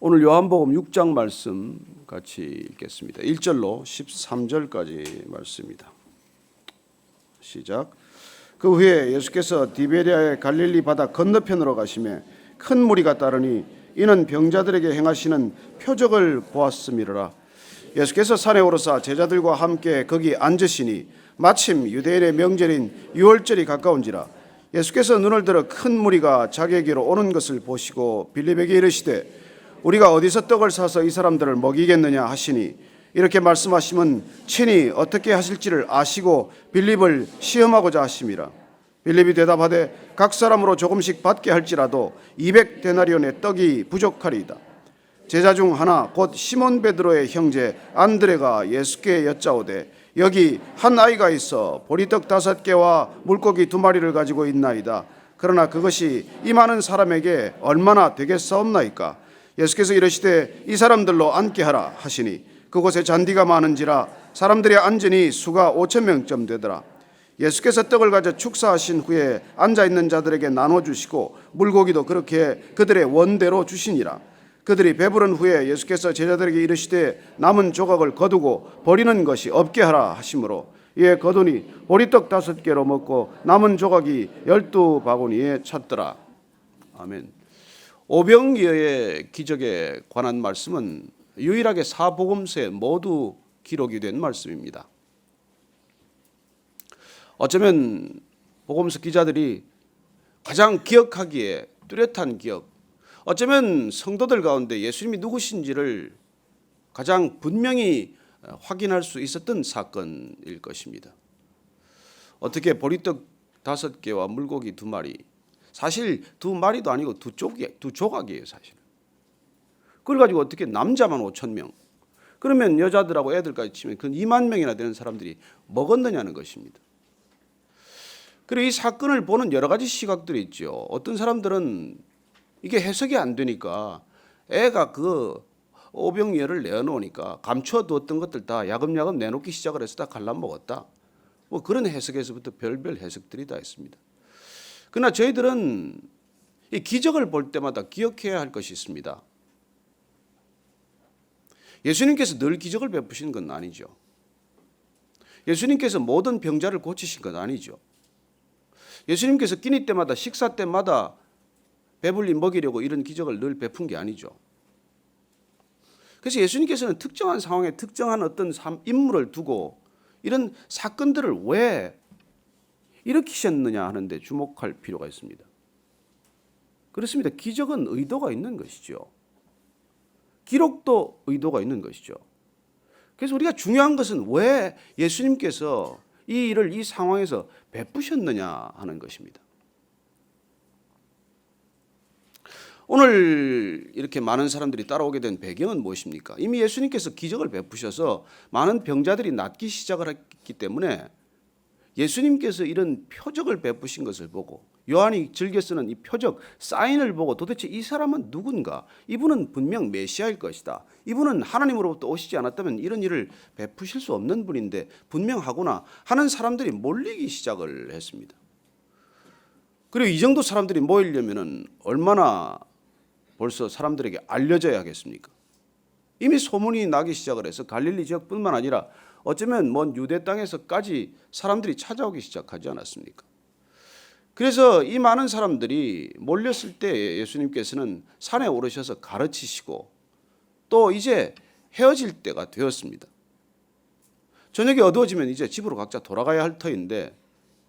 오늘 요한복음 6장 말씀 같이 읽겠습니다. 1절로 13절까지 말씀입니다. 시작. 그 후에 예수께서 디베리아의 갈릴리 바다 건너편으로 가시매 큰 무리가 따르니 이는 병자들에게 행하시는 표적을 보았음이로라. 예수께서 산에 오르사 제자들과 함께 거기 앉으시니 마침 유대인의 명절인 유월절이 가까운지라. 예수께서 눈을 들어 큰 무리가 자기에게로 오는 것을 보시고 빌립에게 이르시되 우리가 어디서 떡을 사서 이 사람들을 먹이겠느냐 하시니 이렇게 말씀하시면 친히 어떻게 하실지를 아시고 빌립을 시험하고자 하심이라. 빌립이 대답하되 각 사람으로 조금씩 받게 할지라도 200데나리온의 떡이 부족하리이다. 제자 중 하나 곧 시몬 베드로의 형제 안드레가 예수께 여짜오되 여기 한 아이가 있어 보리떡 5개와 물고기 2마리를 가지고 있나이다. 그러나 그것이 이 많은 사람에게 얼마나 되겠사옵나이까. 예수께서 이르시되 이 사람들로 앉게 하라 하시니 그곳에 잔디가 많은지라 사람들이 앉으니 수가 5,000명쯤 되더라. 예수께서 떡을 가져 축사하신 후에 앉아있는 자들에게 나눠주시고 물고기도 그렇게 그들의 원대로 주시니라. 그들이 배부른 후에 예수께서 제자들에게 이르시되 남은 조각을 거두고 버리는 것이 없게 하라 하시므로 이에 거두니 보리떡 5개로 먹고 남은 조각이 12바구니에 찼더라. 아멘. 오병이어의 기적에 관한 말씀은 유일하게 사복음서에 모두 기록이 된 말씀입니다. 어쩌면 복음서 기자들이 가장 기억하기에 뚜렷한 기억, 어쩌면 성도들 가운데 예수님이 누구신지를 가장 분명히 확인할 수 있었던 사건일 것입니다. 어떻게 보리떡 5개와 물고기 2마리, 사실 2마리도 아니고 2조각이에요 사실. 그걸 가지고 어떻게 남자만 5,000명, 그러면 여자들하고 애들까지 치면 그 2만 명이나 되는 사람들이 먹었느냐는 것입니다. 그리고 이 사건을 보는 여러 가지 시각들이 있죠. 어떤 사람들은 이게 해석이 안 되니까 애가 그 오병이어를 내어놓으니까 감춰두었던 것들 다 야금야금 내놓기 시작을 해서 다 갈라먹었다. 뭐 그런 해석에서부터 별별 해석들이 다 있습니다. 그러나 저희들은 이 기적을 볼 때마다 기억해야 할 것이 있습니다. 예수님께서 늘 기적을 베푸신 건 아니죠. 예수님께서 모든 병자를 고치신 건 아니죠. 예수님께서 끼니 때마다 식사 때마다 배불리 먹이려고 이런 기적을 늘 베푼 게 아니죠. 그래서 예수님께서는 특정한 상황에 특정한 어떤 인물을 두고 이런 사건들을 왜 일으키셨느냐 하는데 주목할 필요가 있습니다. 그렇습니다. 기적은 의도가 있는 것이죠. 기록도 의도가 있는 것이죠. 그래서 우리가 중요한 것은 왜 예수님께서 이 일을 이 상황에서 베푸셨느냐 하는 것입니다. 오늘 이렇게 많은 사람들이 따라오게 된 배경은 무엇입니까? 이미 예수님께서 기적을 베푸셔서 많은 병자들이 낫기 시작을 했기 때문에 예수님께서 이런 표적을 베푸신 것을 보고 요한이 즐겨 쓰는 이 표적, 사인을 보고 도대체 이 사람은 누군가? 이분은 분명 메시아일 것이다. 이분은 하나님으로부터 오시지 않았다면 이런 일을 베푸실 수 없는 분인데 분명하구나 하는 사람들이 몰리기 시작을 했습니다. 그리고 이 정도 사람들이 모이려면 얼마나 벌써 사람들에게 알려져야겠습니까? 이미 소문이 나기 시작을 해서 갈릴리 지역뿐만 아니라 어쩌면 먼 유대 땅에서까지 사람들이 찾아오기 시작하지 않았습니까? 그래서 이 많은 사람들이 몰렸을 때 예수님께서는 산에 오르셔서 가르치시고 또 이제 헤어질 때가 되었습니다. 저녁이 어두워지면 이제 집으로 각자 돌아가야 할 터인데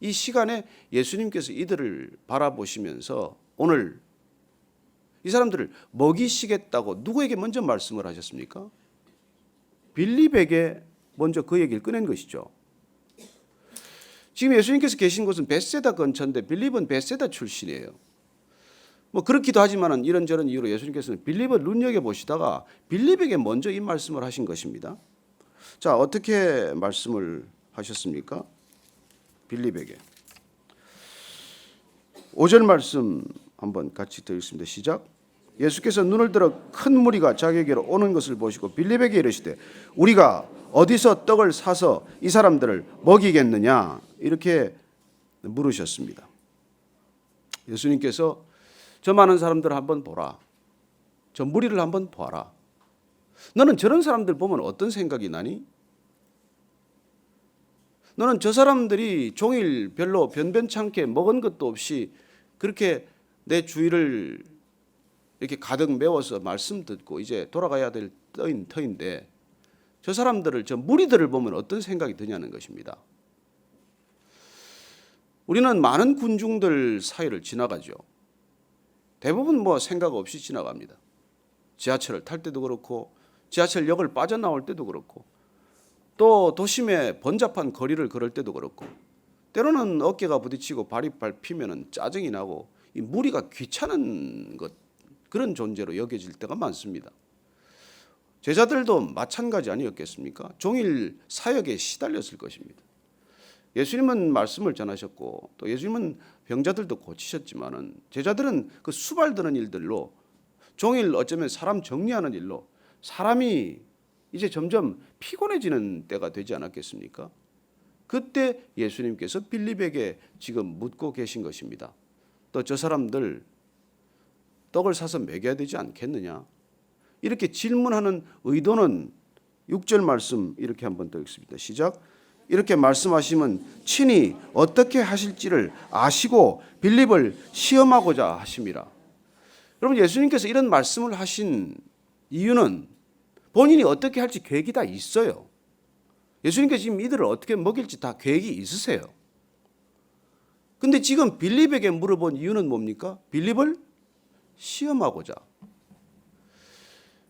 이 시간에 예수님께서 이들을 바라보시면서 오늘 이 사람들을 먹이시겠다고 누구에게 먼저 말씀을 하셨습니까? 빌립에게 먼저 그 얘기를 꺼낸 것이죠. 지금 예수님께서 계신 곳은 벳세다 근처인데 빌립은 벳세다 출신이에요. 뭐 그렇기도 하지만 이런저런 이유로 예수님께서는 빌립을 눈여겨보시다가 빌립에게 먼저 이 말씀을 하신 것입니다. 자, 어떻게 말씀을 하셨습니까? 빌립에게 5절 말씀 한번 같이 드리겠습니다. 시작. 예수께서 눈을 들어 큰 무리가 자기에게로 오는 것을 보시고 빌립에게 이르시되 우리가 어디서 떡을 사서 이 사람들을 먹이겠느냐 이렇게 물으셨습니다. 예수님께서 저 많은 사람들을 한번 보라. 저 무리를 한번 봐라. 너는 저런 사람들 보면 어떤 생각이 나니? 너는 저 사람들이 종일 별로 변변찮게 먹은 것도 없이 그렇게 내 주위를 이렇게 가득 메워서 말씀 듣고 이제 돌아가야 될 터인데 저 사람들을, 저 무리들을 보면 어떤 생각이 드냐는 것입니다. 우리는 많은 군중들 사이를 지나가죠. 대부분 뭐 생각 없이 지나갑니다. 지하철을 탈 때도 그렇고 지하철역을 빠져나올 때도 그렇고 또 도심의 번잡한 거리를 걸을 때도 그렇고 때로는 어깨가 부딪히고 발이 밟히면 짜증이 나고 이 무리가 귀찮은 것, 그런 존재로 여겨질 때가 많습니다. 제자들도 마찬가지 아니었겠습니까? 종일 사역에 시달렸을 것입니다. 예수님은 말씀을 전하셨고 또 예수님은 병자들도 고치셨지만은 제자들은 그 수발드는 일들로 종일 어쩌면 사람 정리하는 일로 사람이 이제 점점 피곤해지는 때가 되지 않았겠습니까? 그때 예수님께서 빌립에게 지금 묻고 계신 것입니다. 또 저 사람들 떡을 사서 먹여야 되지 않겠느냐? 이렇게 질문하는 의도는 6절 말씀 이렇게 한번 더 읽습니다. 시작. 이렇게 말씀하시면 친히 어떻게 하실지를 아시고 빌립을 시험하고자 하심이라. 여러분, 예수님께서 이런 말씀을 하신 이유는 본인이 어떻게 할지 계획이 다 있어요. 예수님께서 지금 이들을 어떻게 먹일지 다 계획이 있으세요. 근데 지금 빌립에게 물어본 이유는 뭡니까? 빌립을 시험하고자.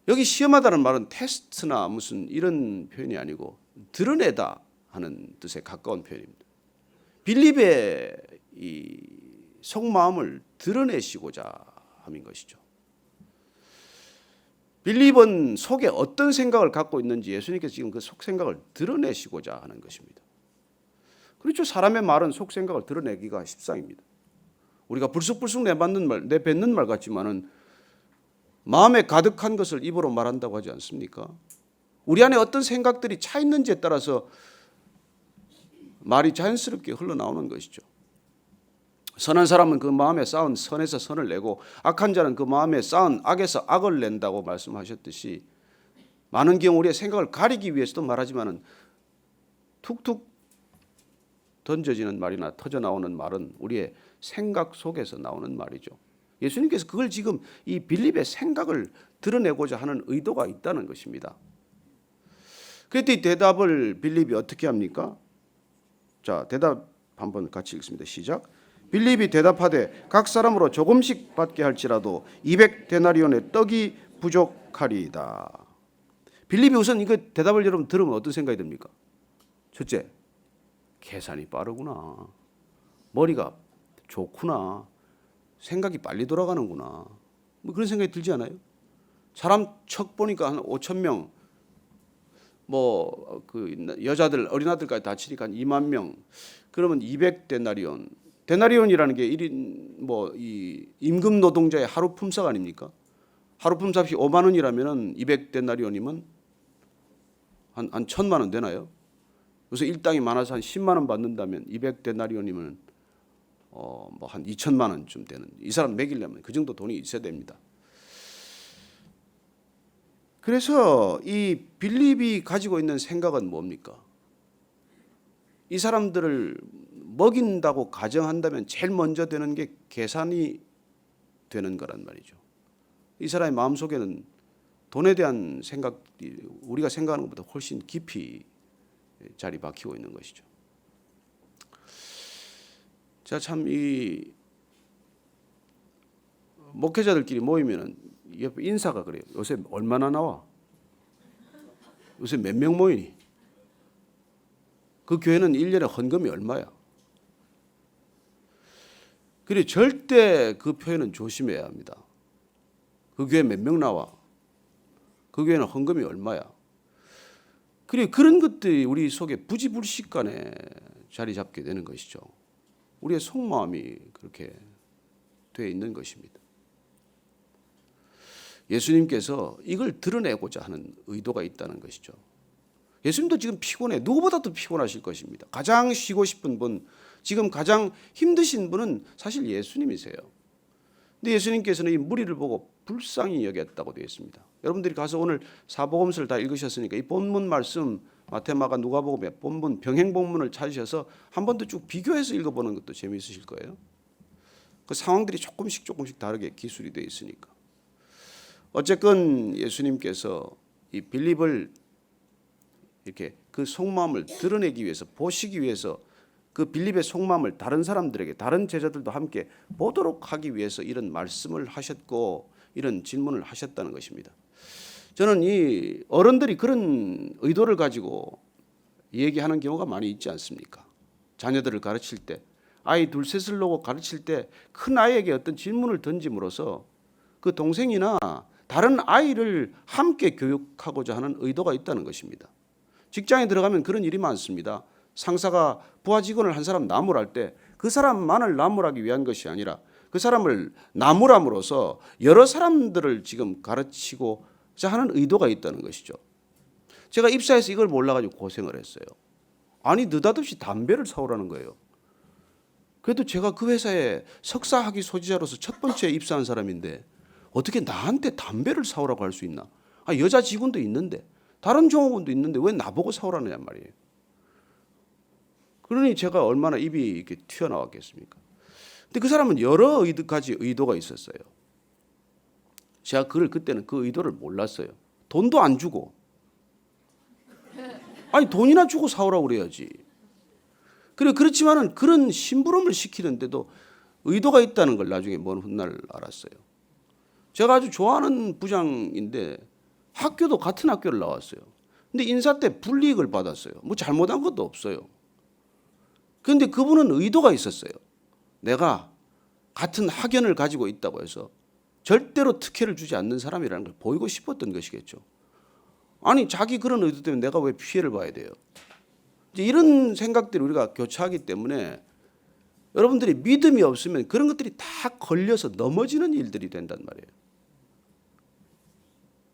여기 시험하다는 말은 테스트나 무슨 이런 표현이 아니고 드러내다 하는 뜻에 가까운 표현입니다. 빌립의 이 속마음을 드러내시고자 함인 것이죠. 빌립은 속에 어떤 생각을 갖고 있는지 예수님께서 지금 그 속 생각을 드러내시고자 하는 것입니다. 그렇죠. 사람의 말은 속 생각을 드러내기가 십상입니다. 우리가 불쑥불쑥 내뱉는 말 같지만은 마음에 가득한 것을 입으로 말한다고 하지 않습니까? 우리 안에 어떤 생각들이 차 있는지에 따라서 말이 자연스럽게 흘러나오는 것이죠. 선한 사람은 그 마음에 쌓은 선에서 선을 내고 악한 자는 그 마음에 쌓은 악에서 악을 낸다고 말씀하셨듯이 많은 경우 우리의 생각을 가리기 위해서도 말하지만은 툭툭 던져지는 말이나 터져나오는 말은 우리의 생각 속에서 나오는 말이죠. 예수님께서 그걸 지금 이 빌립의 생각을 드러내고자 하는 의도가 있다는 것입니다. 그랬더니 대답을 빌립이 어떻게 합니까? 자, 대답 한번 같이 읽습니다. 시작. 빌립이 대답하되 각 사람으로 조금씩 받게 할지라도 200데나리온의 떡이 부족하리이다. 빌립이 우선 이거 대답을 여러분 들으면 어떤 생각이 듭니까? 첫째, 계산이 빠르구나. 머리가 좋구나. 생각이 빨리 돌아가는구나. 뭐 그런 생각이 들지 않아요? 사람 척 보니까 한 5천 명, 뭐 그 여자들 어린아들까지 다 치니까 한 2만 명. 그러면 200데나리온. 데나리온이라는 게 1인 뭐 이 임금 노동자의 하루 품삯 아닙니까? 하루 품삯이 5만 원이라면은 200데나리온이면 한 1,000만 원 되나요? 그래서 일당이 많아서 한 10만 원 받는다면 200데나리온이면 뭐 한 2천만 원쯤 되는, 이 사람 먹이려면 그 정도 돈이 있어야 됩니다. 그래서 이 빌립이 가지고 있는 생각은 뭡니까? 이 사람들을 먹인다고 가정한다면 제일 먼저 되는 게 계산이 되는 거란 말이죠. 이 사람의 마음속에는 돈에 대한 생각이 우리가 생각하는 것보다 훨씬 깊이 자리 박히고 있는 것이죠. 자, 참 이 목회자들끼리 모이면은 옆에 인사가 그래요. 요새 얼마나 나와? 요새 몇 명 모이니? 그 교회는 1년에 헌금이 얼마야? 그래 절대 그 표현은 조심해야 합니다. 그 교회 몇 명 나와? 그 교회는 헌금이 얼마야? 그래 그런 것들이 우리 속에 부지불식간에 자리 잡게 되는 것이죠. 우리의 속마음이 그렇게 되어 있는 것입니다. 예수님께서 이걸 드러내고자 하는 의도가 있다는 것이죠. 예수님도 지금 피곤해. 누구보다도 피곤하실 것입니다. 가장 쉬고 싶은 분, 지금 가장 힘드신 분은 사실 예수님이세요. 근데 예수님께서는 이 무리를 보고 불쌍히 여겼다고 되어 있습니다. 여러분들이 가서 오늘 사복음서를 다 읽으셨으니까 이 본문 말씀 마태, 마가, 누가복음의 본문 병행본문을 찾으셔서 한 번 더 쭉 비교해서 읽어보는 것도 재미있으실 거예요. 그 상황들이 조금씩 다르게 기술이 되어 있으니까. 어쨌건 예수님께서 이 빌립을 이렇게 그 속마음을 드러내기 위해서, 보시기 위해서 그 빌립의 속마음을 다른 사람들에게, 다른 제자들도 함께 보도록 하기 위해서 이런 말씀을 하셨고 이런 질문을 하셨다는 것입니다. 저는 이 어른들이 그런 의도를 가지고 얘기하는 경우가 많이 있지 않습니까? 자녀들을 가르칠 때, 아이 둘 셋을 놓고 가르칠 때 큰 아이에게 어떤 질문을 던짐으로써 그 동생이나 다른 아이를 함께 교육하고자 하는 의도가 있다는 것입니다. 직장에 들어가면 그런 일이 많습니다. 상사가 부하 직원을 한 사람 나무랄 때 그 사람만을 나무라기 위한 것이 아니라 그 사람을 나무람으로써 여러 사람들을 지금 가르치고자 하는 의도가 있다는 것이죠. 제가 입사해서 이걸 몰라가지고 고생을 했어요. 아니 느닷없이 담배를 사오라는 거예요. 그래도 제가 그 회사에 석사학위 소지자로서 첫 번째 입사한 사람인데 어떻게 나한테 담배를 사오라고 할 수 있나? 아, 여자 직원도 있는데 다른 종업원도 있는데 왜 나보고 사오라느냐 말이에요. 그러니 제가 얼마나 입이 이렇게 튀어나왔겠습니까? 근데 그 사람은 여러 가지 의도가 있었어요. 제가 그때는 그 의도를 몰랐어요. 돈도 안 주고. 아니 돈이나 주고 사오라고 그래야지. 그렇지만은 그런 심부름을 시키는데도 의도가 있다는 걸 나중에 먼 훗날 알았어요. 제가 아주 좋아하는 부장인데 학교도 같은 학교를 나왔어요. 근데 인사 때 불이익을 받았어요. 뭐 잘못한 것도 없어요. 그런데 그분은 의도가 있었어요. 내가 같은 학연을 가지고 있다고 해서 절대로 특혜를 주지 않는 사람이라는 걸 보이고 싶었던 것이겠죠. 아니 자기 그런 의도 때문에 내가 왜 피해를 봐야 돼요? 이제 이런 생각들이 우리가 교차하기 때문에 여러분들이 믿음이 없으면 그런 것들이 다 걸려서 넘어지는 일들이 된단 말이에요.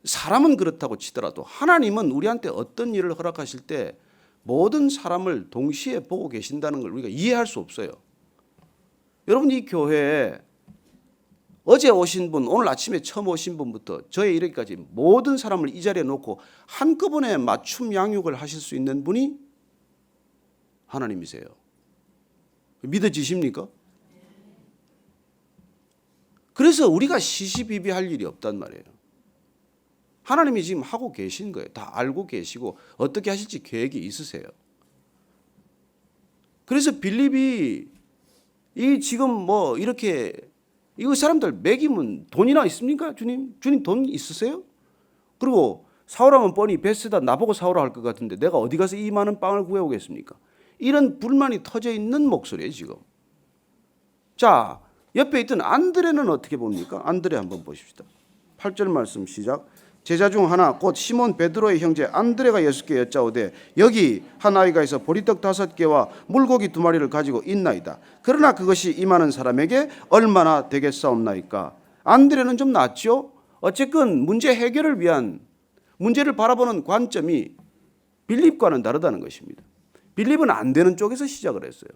사람은 그렇다고 치더라도 하나님은 우리한테 어떤 일을 허락하실 때 모든 사람을 동시에 보고 계신다는 걸 우리가 이해할 수 없어요. 여러분 이 교회에 어제 오신 분, 오늘 아침에 처음 오신 분부터 저에 이르기까지 모든 사람을 이 자리에 놓고 한꺼번에 맞춤 양육을 하실 수 있는 분이 하나님이세요. 믿어지십니까? 그래서 우리가 시시비비할 일이 없단 말이에요. 하나님이 지금 하고 계신 거예요. 다 알고 계시고 어떻게 하실지 계획이 있으세요. 그래서 빌립이 이 지금 뭐 이렇게 이 사람들 먹이면 돈이나 있습니까? 주님 돈 있으세요? 그리고 사오라면 뻔히 베세다 나보고 사오라 할 것 같은데 내가 어디 가서 이 많은 빵을 구해오겠습니까? 이런 불만이 터져 있는 목소리예요 지금. 자, 옆에 있던 안드레는 어떻게 봅니까? 안드레 한번 보십시다. 8절 말씀 시작. 제자 중 하나 곧 시몬 베드로의 형제 안드레가 예수께 여짜오되 여기 한 아이가 있어 보리떡 5개와 물고기 2마리를 가지고 있나이다. 그러나 그것이 임하는 사람에게 얼마나 되겠사옵나이까. 안드레는 좀 낫죠. 어쨌건 문제 해결을 위한 문제를 바라보는 관점이 빌립과는 다르다는 것입니다. 빌립은 안 되는 쪽에서 시작을 했어요.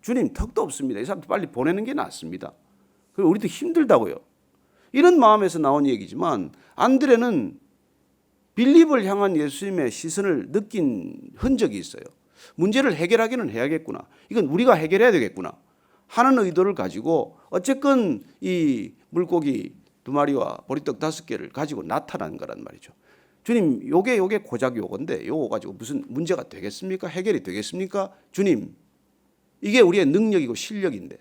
주님 턱도 없습니다. 이 사람 빨리 보내는 게 낫습니다. 그리고 우리도 힘들다고요. 이런 마음에서 나온 얘기지만 안드레는 빌립을 향한 예수님의 시선을 느낀 흔적이 있어요. 문제를 해결하기는 해야겠구나. 이건 우리가 해결해야 되겠구나 하는 의도를 가지고 어쨌건 이 물고기 2마리와 보리떡 5개를 가지고 나타난 거란 말이죠. 주님 요게 고작 요건데 요거 가지고 무슨 문제가 되겠습니까? 해결이 되겠습니까? 주님 이게 우리의 능력이고 실력인데.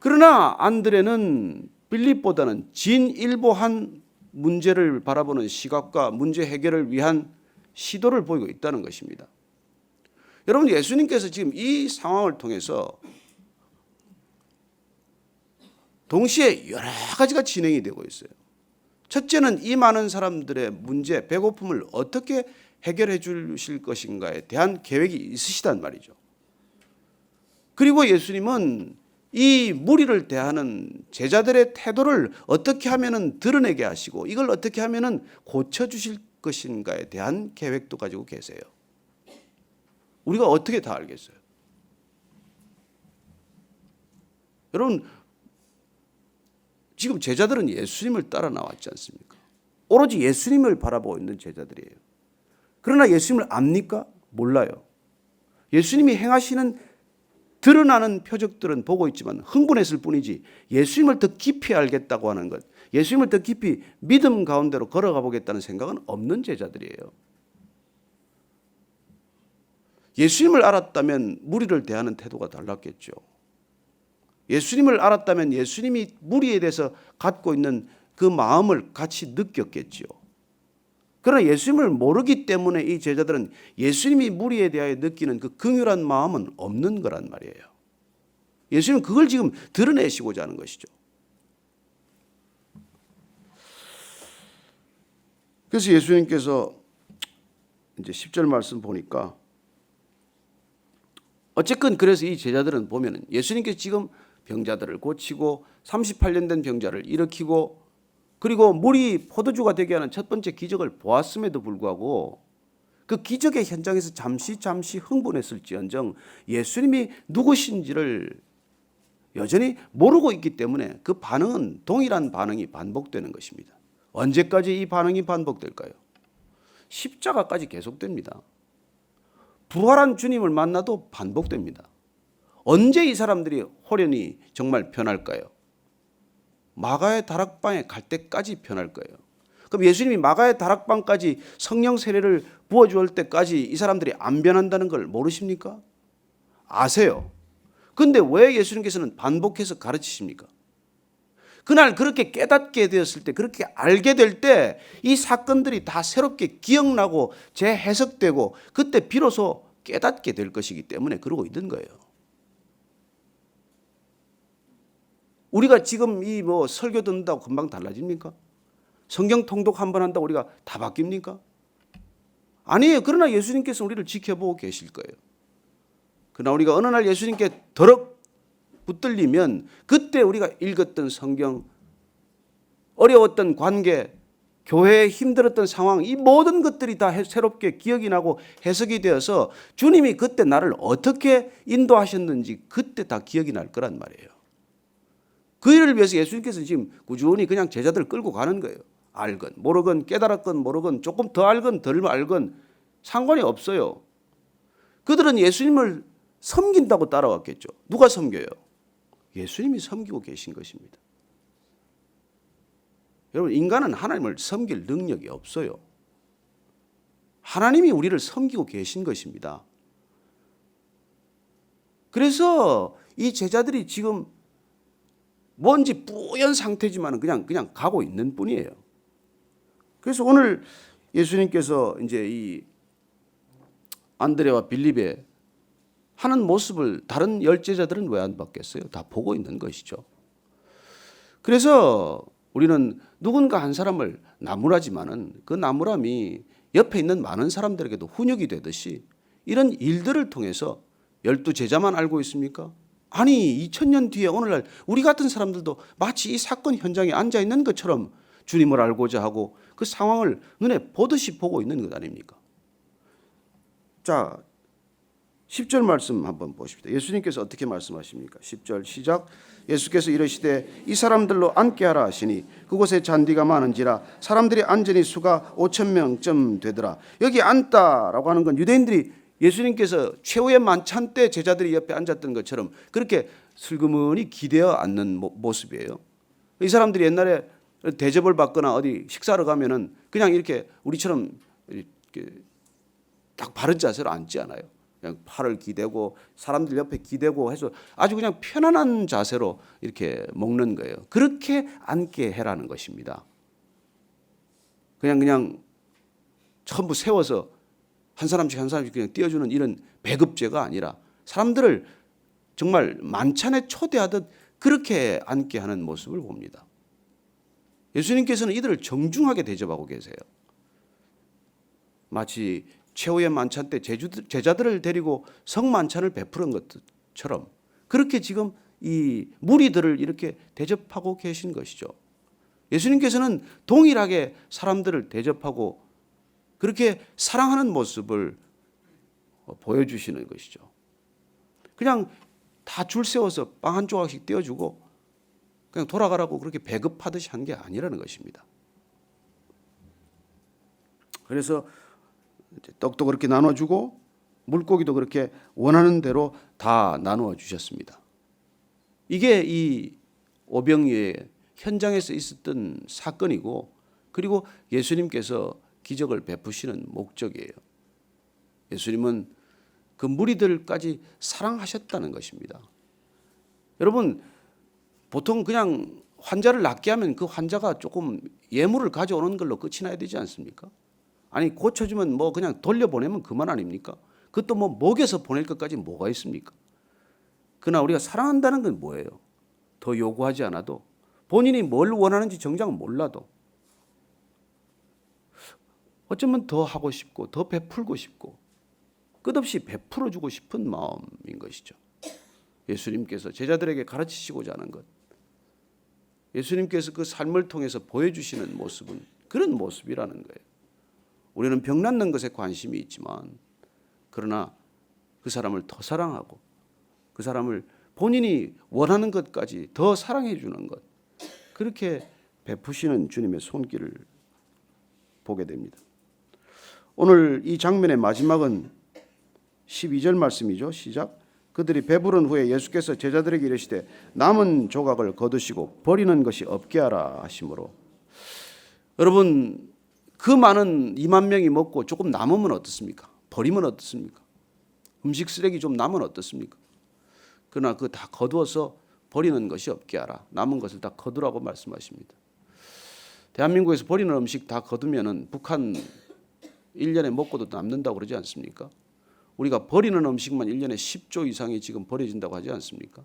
그러나 안드레는 빌립보다는 진일보한 문제를 바라보는 시각과 문제 해결을 위한 시도를 보이고 있다는 것입니다. 여러분 예수님께서 지금 이 상황을 통해서 동시에 여러 가지가 진행이 되고 있어요. 첫째는 이 많은 사람들의 문제, 배고픔을 어떻게 해결해 주실 것인가에 대한 계획이 있으시단 말이죠. 그리고 예수님은 이 무리를 대하는 제자들의 태도를 어떻게 하면 드러내게 하시고 이걸 어떻게 하면 고쳐주실 것인가에 대한 계획도 가지고 계세요. 우리가 어떻게 다 알겠어요? 여러분, 지금 제자들은 예수님을 따라 나왔지 않습니까? 오로지 예수님을 바라보고 있는 제자들이에요. 그러나 예수님을 압니까? 몰라요. 예수님이 행하시는 드러나는 표적들은 보고 있지만 흥분했을 뿐이지 예수님을 더 깊이 알겠다고 하는 것, 예수님을 더 깊이 믿음 가운데로 걸어가 보겠다는 생각은 없는 제자들이에요. 예수님을 알았다면 무리를 대하는 태도가 달랐겠죠. 예수님을 알았다면 예수님이 무리에 대해서 갖고 있는 그 마음을 같이 느꼈겠죠. 그러나 예수님을 모르기 때문에 이 제자들은 예수님이 무리에 대하여 느끼는 그 긍휼한 마음은 없는 거란 말이에요. 예수님은 그걸 지금 드러내시고자 하는 것이죠. 그래서 예수님께서 이제 10절 말씀 보니까 어쨌건 그래서 이 제자들은 보면은 예수님께서 지금 병자들을 고치고 38년 된 병자를 일으키고 그리고 물이 포도주가 되게 하는 첫 번째 기적을 보았음에도 불구하고 그 기적의 현장에서 잠시 흥분했을지언정 예수님이 누구신지를 여전히 모르고 있기 때문에 그 반응은 동일한 반응이 반복되는 것입니다. 언제까지 이 반응이 반복될까요? 십자가까지 계속됩니다. 부활한 주님을 만나도 반복됩니다. 언제 이 사람들이 호련히 정말 변할까요? 마가의 다락방에 갈 때까지 변할 거예요. 그럼 예수님이 마가의 다락방까지 성령 세례를 부어주올 때까지 이 사람들이 안 변한다는 걸 모르십니까? 아세요. 그런데 왜 예수님께서는 반복해서 가르치십니까? 그날 그렇게 깨닫게 되었을 때, 그렇게 알게 될 때 이 사건들이 다 새롭게 기억나고 재해석되고 그때 비로소 깨닫게 될 것이기 때문에 그러고 있는 거예요. 우리가 지금 이 뭐 설교 듣는다고 금방 달라집니까? 성경 통독 한번 한다고 우리가 다 바뀝니까? 아니에요. 그러나 예수님께서 우리를 지켜보고 계실 거예요. 그러나 우리가 어느 날 예수님께 더럭 붙들리면 그때 우리가 읽었던 성경, 어려웠던 관계, 교회에 힘들었던 상황, 이 모든 것들이 다 새롭게 기억이 나고 해석이 되어서 주님이 그때 나를 어떻게 인도하셨는지 그때 다 기억이 날 거란 말이에요. 그 일을 위해서 예수님께서 지금 꾸준히 그냥 제자들을 끌고 가는 거예요. 알건 모르건 깨달았건 모르건 조금 더 알건 덜 알건 상관이 없어요. 그들은 예수님을 섬긴다고 따라왔겠죠. 누가 섬겨요? 예수님이 섬기고 계신 것입니다. 여러분, 인간은 하나님을 섬길 능력이 없어요. 하나님이 우리를 섬기고 계신 것입니다. 그래서 이 제자들이 지금 뭔지 뿌연 상태지만 그냥 가고 있는 뿐이에요. 그래서 오늘 예수님께서 이제 이 안드레와 빌립의 하는 모습을 다른 열제자들은 왜 안 봤겠어요? 다 보고 있는 것이죠. 그래서 우리는 누군가 한 사람을 나무라지만은 그 나무람이 옆에 있는 많은 사람들에게도 훈육이 되듯이 이런 일들을 통해서 12제자만 알고 있습니까? 아니 2000년 뒤에 오늘날 우리 같은 사람들도 마치 이 사건 현장에 앉아 있는 것처럼 주님을 알고자 하고 그 상황을 눈에 보듯이 보고 있는 것 아닙니까? 자, 10절 말씀 한번 보십시다. 예수님께서 어떻게 말씀하십니까? 10절 시작. 예수께서 이르시되 이 사람들로 앉게 하라 하시니 그곳에 잔디가 많은지라 사람들이 앉으니 수가 5,000명쯤 되더라. 여기 앉다라고 하는 건 유대인들이 예수님께서 최후의 만찬 때 제자들이 옆에 앉았던 것처럼 그렇게 슬그머니 기대어 앉는 모습이에요. 이 사람들이 옛날에 대접을 받거나 어디 식사를 가면은 그냥 이렇게 우리처럼 이렇게 딱 바른 자세로 앉지 않아요. 그냥 팔을 기대고 사람들 옆에 기대고 해서 아주 그냥 편안한 자세로 이렇게 먹는 거예요. 그렇게 앉게 해라는 것입니다. 그냥 전부 세워서 한 사람씩 그냥 띄워주는 이런 배급제가 아니라 사람들을 정말 만찬에 초대하듯 그렇게 앉게 하는 모습을 봅니다. 예수님께서는 이들을 정중하게 대접하고 계세요. 마치 최후의 만찬 때 제자들을 데리고 성만찬을 베푸는 것처럼 그렇게 지금 이 무리들을 이렇게 대접하고 계신 것이죠. 예수님께서는 동일하게 사람들을 대접하고 그렇게 사랑하는 모습을 보여주시는 것이죠. 그냥 다 줄 세워서 빵 한 조각씩 떼어주고 그냥 돌아가라고 그렇게 배급하듯이 한 게 아니라는 것입니다. 그래서 떡도 그렇게 나눠주고 물고기도 그렇게 원하는 대로 다 나누어 주셨습니다. 이게 이 오병이의 현장에서 있었던 사건이고, 그리고 예수님께서 기적을 베푸시는 목적이에요. 예수님은 그 무리들까지 사랑하셨다는 것입니다. 여러분, 보통 그냥 환자를 낫게 하면 그 환자가 조금 예물을 가져오는 걸로 끝이 나야 되지 않습니까? 아니, 고쳐주면 뭐 그냥 돌려보내면 그만 아닙니까? 그것도 뭐 먹여서 보낼 것까지 뭐가 있습니까? 그러나 우리가 사랑한다는 건 뭐예요? 더 요구하지 않아도, 본인이 뭘 원하는지 정작 몰라도 어쩌면 더 하고 싶고 더 베풀고 싶고 끝없이 베풀어주고 싶은 마음인 것이죠. 예수님께서 제자들에게 가르치시고자 하는 것, 예수님께서 그 삶을 통해서 보여주시는 모습은 그런 모습이라는 거예요. 우리는 병 낫는 것에 관심이 있지만, 그러나 그 사람을 더 사랑하고 그 사람을 본인이 원하는 것까지 더 사랑해 주는 것, 그렇게 베푸시는 주님의 손길을 보게 됩니다. 오늘 이 장면의 마지막은 12절 말씀이죠. 시작. 그들이 배부른 후에 예수께서 제자들에게 이르시되 남은 조각을 거두시고 버리는 것이 없게 하라 하시므로. 여러분, 그 많은 2만 명이 먹고 조금 남으면 어떻습니까? 버리면 어떻습니까? 음식 쓰레기 좀 남으면 어떻습니까? 그러나 그 다 거두어서 버리는 것이 없게 하라. 남은 것을 다 거두라고 말씀하십니다. 대한민국에서 버리는 음식 다 거두면은 북한 1년에 먹고도 남는다고 그러지 않습니까? 우리가 버리는 음식만 1년에 10조 이상이 지금 버려진다고 하지 않습니까?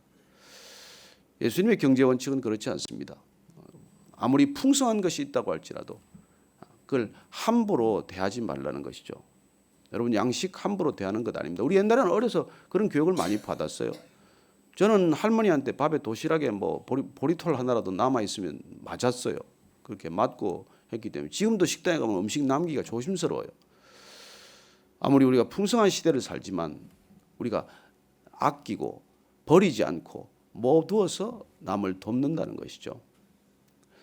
예수님의 경제 원칙은 그렇지 않습니다. 아무리 풍성한 것이 있다고 할지라도 그걸 함부로 대하지 말라는 것이죠. 여러분, 양식 함부로 대하는 것 아닙니다. 우리 옛날에는 어려서 그런 교육을 많이 받았어요. 저는 할머니한테 밥에 도시락에 뭐 보리톨 하나라도 남아 있으면 맞았어요. 그렇게 맞고 했기 때문에 지금도 식당에 가면 음식 남기가 조심스러워요. 아무리 우리가 풍성한 시대를 살지만 우리가 아끼고 버리지 않고 모두어서 남을 돕는다는 것이죠.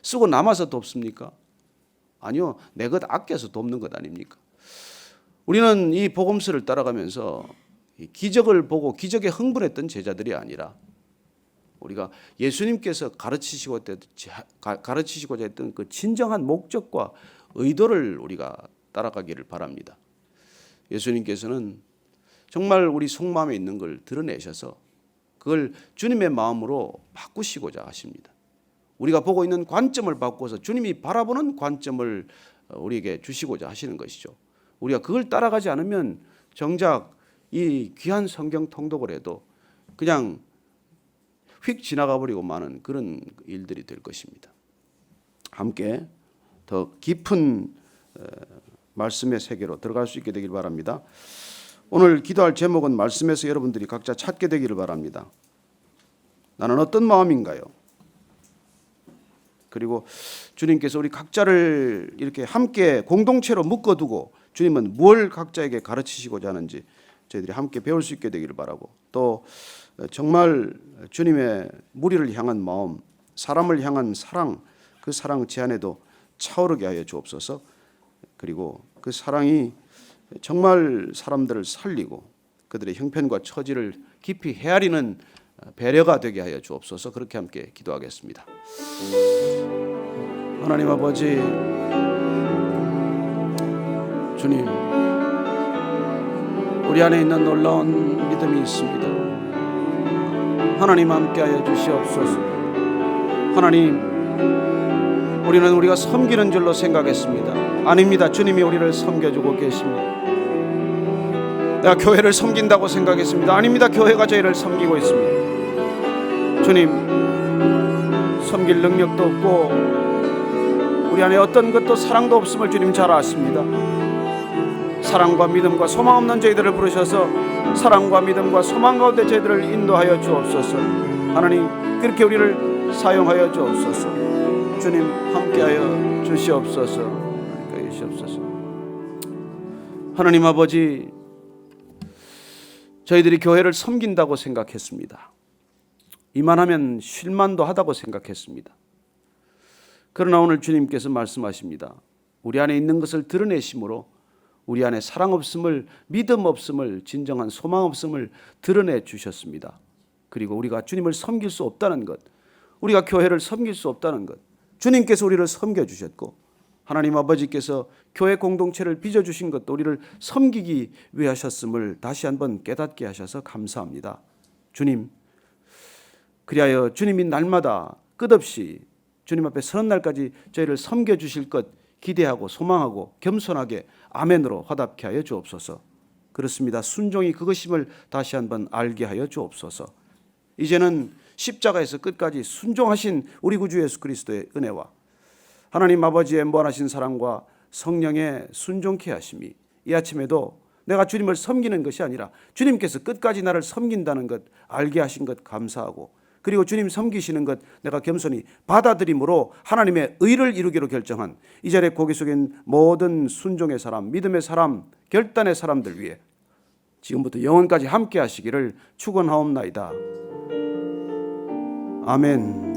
쓰고 남아서 돕습니까? 아니요, 내 것 아껴서 돕는 것 아닙니까? 우리는 이 복음서를 따라가면서 기적을 보고 기적에 흥분했던 제자들이 아니라 우리가 예수님께서 가르치시고자 했던 그 진정한 목적과 의도를 우리가 따라가기를 바랍니다. 예수님께서는 정말 우리 속마음에 있는 걸 드러내셔서 그걸 주님의 마음으로 바꾸시고자 하십니다. 우리가 보고 있는 관점을 바꿔서 주님이 바라보는 관점을 우리에게 주시고자 하시는 것이죠. 우리가 그걸 따라가지 않으면 정작 이 귀한 성경 통독을 해도 그냥 휙 지나가 버리고 마는 그런 일들이 될 것입니다. 함께 더 깊은 말씀의 세계로 들어갈 수 있게 되길 바랍니다. 오늘 기도할 제목은 말씀에서 여러분들이 각자 찾게 되기를 바랍니다. 나는 어떤 마음인가요? 그리고 주님께서 우리 각자를 이렇게 함께 공동체로 묶어두고 주님은 뭘 각자에게 가르치시고자 하는지 저희들이 함께 배울 수 있게 되기를 바라고, 또 정말 주님의 무리를 향한 마음, 사람을 향한 사랑, 그 사랑 제 안에도 차오르게 하여 주옵소서. 그리고 그 사랑이 정말 사람들을 살리고 그들의 형편과 처지를 깊이 헤아리는 배려가 되게 하여 주옵소서. 그렇게 함께 기도하겠습니다. 하나님 아버지, 주님, 우리 안에 있는 놀라운 믿음이 있습니다. 하나님 함께하여 주시옵소서. 하나님, 우리는 우리가 섬기는 줄로 생각했습니다. 아닙니다. 주님이 우리를 섬겨주고 계십니다. 내가 교회를 섬긴다고 생각했습니다. 아닙니다. 교회가 저희를 섬기고 있습니다. 주님, 섬길 능력도 없고 우리 안에 어떤 것도 사랑도 없음을 주님 잘 아십니다. 사랑과 믿음과 소망 없는 저희들을 부르셔서 사랑과 믿음과 소망 가운데 저희들을 인도하여 주옵소서. 하나님, 그렇게 우리를 사용하여 주옵소서. 주님 함께하여 주시옵소서. 하나님 아버지, 저희들이 교회를 섬긴다고 생각했습니다. 이만하면 쉴만도 하다고 생각했습니다. 그러나 오늘 주님께서 말씀하십니다. 우리 안에 있는 것을 드러내심으로 우리 안에 사랑 없음을, 믿음 없음을, 진정한 소망 없음을 드러내 주셨습니다. 그리고 우리가 주님을 섬길 수 없다는 것, 우리가 교회를 섬길 수 없다는 것, 주님께서 우리를 섬겨주셨고 하나님 아버지께서 교회 공동체를 빚어주신 것도 우리를 섬기기 위해 하셨음을 다시 한번 깨닫게 하셔서 감사합니다. 주님, 그리하여 주님이 날마다 끝없이 주님 앞에 서는 날까지 저희를 섬겨주실 것 기대하고 소망하고 겸손하게 아멘으로 화답케 하여 주옵소서. 그렇습니다. 순종이 그것임을 다시 한번 알게 하여 주옵소서. 이제는 십자가에서 끝까지 순종하신 우리 구주 예수 그리스도의 은혜와 하나님 아버지의 무한하신 사랑과 성령의 순종케 하심이 이 아침에도 내가 주님을 섬기는 것이 아니라 주님께서 끝까지 나를 섬긴다는 것 알게 하신 것 감사하고, 그리고 주님 섬기시는 것 내가 겸손히 받아들임으로 하나님의 의를 이루기로 결정한 이 자리에 고개 숙인 모든 순종의 사람, 믿음의 사람, 결단의 사람들 위해 지금부터 영원까지 함께 하시기를 축원하옵나이다. 아멘.